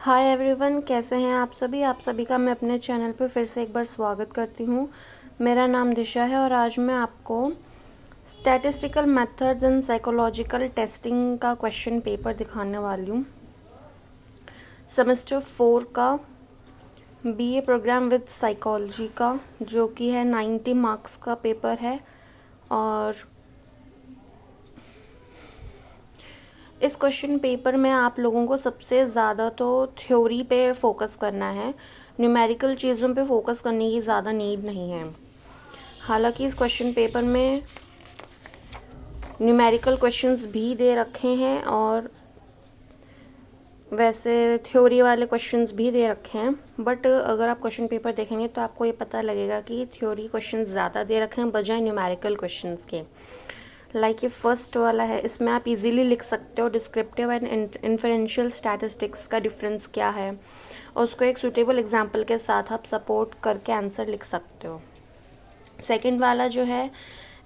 Hi everyone, कैसे हैं आप सभी का मैं अपने चैनल पे फिर से एक बार स्वागत करती हूँ। मेरा नाम दिशा है और आज मैं आपको statistical methods and psychological testing का क्वेश्चन पेपर दिखाने वाली हूँ। सेमेस्टर 4 का बीए प्रोग्राम विद साइकोलॉजी का, जो कि है 90 मार्क्स का पेपर है। और इस क्वेश्चन पेपर में आप लोगों को सबसे ज़्यादा तो थ्योरी पे फोकस करना है, न्यूमेरिकल चीज़ों पे फोकस करने की ज़्यादा नीड नहीं है। हालांकि इस क्वेश्चन पेपर में न्यूमेरिकल क्वेश्चंस भी दे रखे हैं और वैसे थ्योरी वाले क्वेश्चंस भी दे रखे हैं, बट अगर आप क्वेश्चन पेपर देखेंगे तो आपको ये पता लगेगा कि थ्योरी क्वेश्चंस ज़्यादा दे रखे हैं बजाय न्यूमेरिकल क्वेश्चंस के। लाइक ये फर्स्ट वाला है, इसमें आप इजीली लिख सकते हो डिस्क्रिप्टिव एंड इन्फरेंशियल स्टैटिस्टिक्स का डिफरेंस क्या है, और उसको एक सूटेबल एग्जांपल के साथ आप सपोर्ट करके आंसर लिख सकते हो। सेकंड वाला जो है,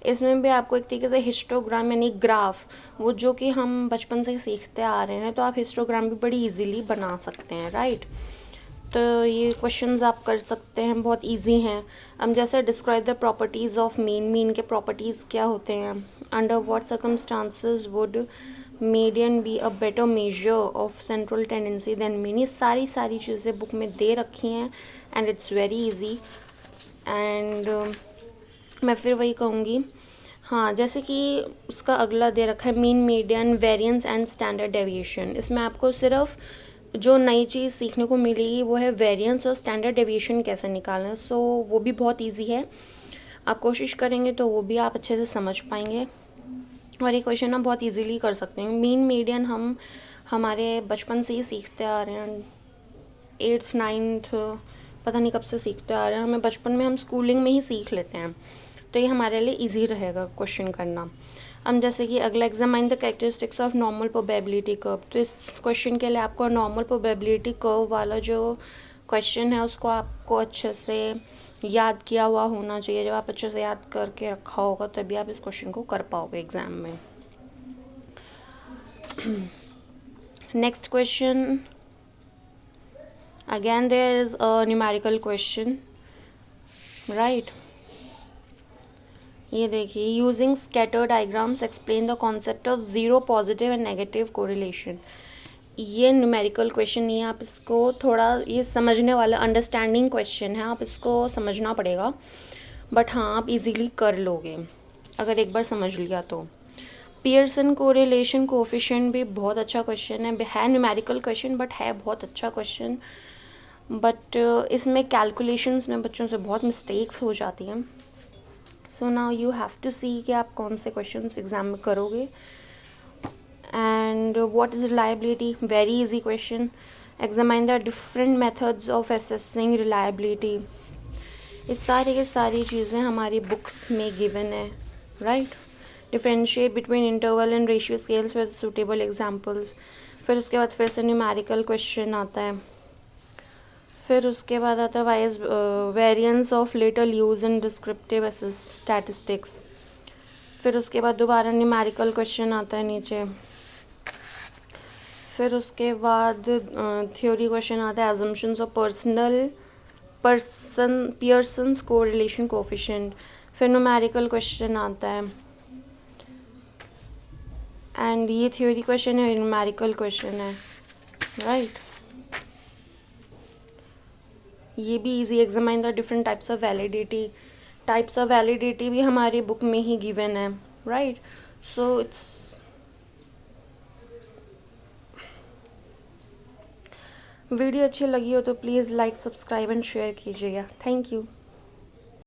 इसमें भी आपको एक तरीके से हिस्टोग्राम यानी ग्राफ, वो जो कि हम बचपन से सीखते आ रहे हैं, तो आप हिस्टोग्राम भी बड़ी इजीली बना सकते हैं, राइट। तो ये क्वेश्चंस आप कर सकते हैं, बहुत इजी हैं। अब जैसे describe the properties of mean, mean के प्रॉपर्टीज़ क्या होते हैं, under what circumstances would median be a better measure of central tendency than mean. ये सारी चीज़ें बुक में दे रखी हैं and it's very easy. And मैं फिर वही कहूँगी, हाँ, जैसे कि उसका अगला दे रखा है mean, median, variance and standard deviation. इसमें आपको सिर्फ जो नई चीज़ सीखने को मिलेगी वो है वेरिएंस और स्टैंडर्ड डेविएशन कैसे निकालना। सो वो भी बहुत इजी है, आप कोशिश करेंगे तो वो भी आप अच्छे से समझ पाएंगे। और ये क्वेश्चन हम बहुत इजीली कर सकते हैं। मीन मीडियन हम हमारे बचपन से ही सीखते आ रहे हैं, 8th 9th पता नहीं कब से सीखते आ रहे हैं, हमें बचपन में हम स्कूलिंग में ही सीख लेते हैं, तो ये हमारे लिए इजी रहेगा क्वेश्चन करना। अब जैसे कि अगला, examine the characteristics of normal probability curve. तो इस क्वेश्चन के लिए आपको नॉर्मल प्रोबेबिलिटी कर्व वाला जो क्वेश्चन है उसको आपको अच्छे से याद किया हुआ होना चाहिए। जब आप अच्छे से याद करके रखा होगा तभी आप इस क्वेश्चन को कर पाओगे एग्जाम में। Next question, again there is a numerical question, right. ये देखिए, using scatter diagrams explain the concept of zero positive and negative correlation. ये न्यूमेरिकल क्वेश्चन नहीं है, आप इसको थोड़ा, ये समझने वाला अंडरस्टैंडिंग क्वेश्चन है, आप इसको समझना पड़ेगा, बट हाँ आप इजीली कर लोगे अगर एक बार समझ लिया तो। पियर्सन कोरिलेशन कोफिशिएंट भी बहुत अच्छा क्वेश्चन है न्यूमेरिकल क्वेश्चन बट है बहुत अच्छा क्वेश्चन, बट इसमें कैलकुलेशंस में बच्चों से बहुत मिस्टेक्स हो जाती हैं। So now you have to see कि आप कौन से क्वेश्चंस एग्जाम में करोगे। And what is reliability, very easy question. Examine the different methods of assessing reliability. ये सारी की सारी चीज़ें हमारी बुक्स में गिवन है, right. Differentiate between interval and ratio scales with suitable examples. फिर उसके बाद फिर से न्यूमेरिकल क्वेश्चन आता है। फिर उसके बाद आता है wise variance of little use in descriptive statistics. फिर उसके बाद दोबारा न्यूमेरिकल क्वेश्चन आता है नीचे। फिर उसके बाद थ्योरी क्वेश्चन आता है assumptions of Pearson's correlation coefficient. फिर न्यूमेरिकल क्वेश्चन आता है एंड ये थ्योरी क्वेश्चन है, न्यूमेरिकल क्वेश्चन है, राइट। ये भी easy. Examine the different types of validity. Types of validity भी हमारी बुक में ही गिवन है, राइट। सो इट्स, वीडियो अच्छी लगी हो तो please like, subscribe and share कीजिएगा। Thank you.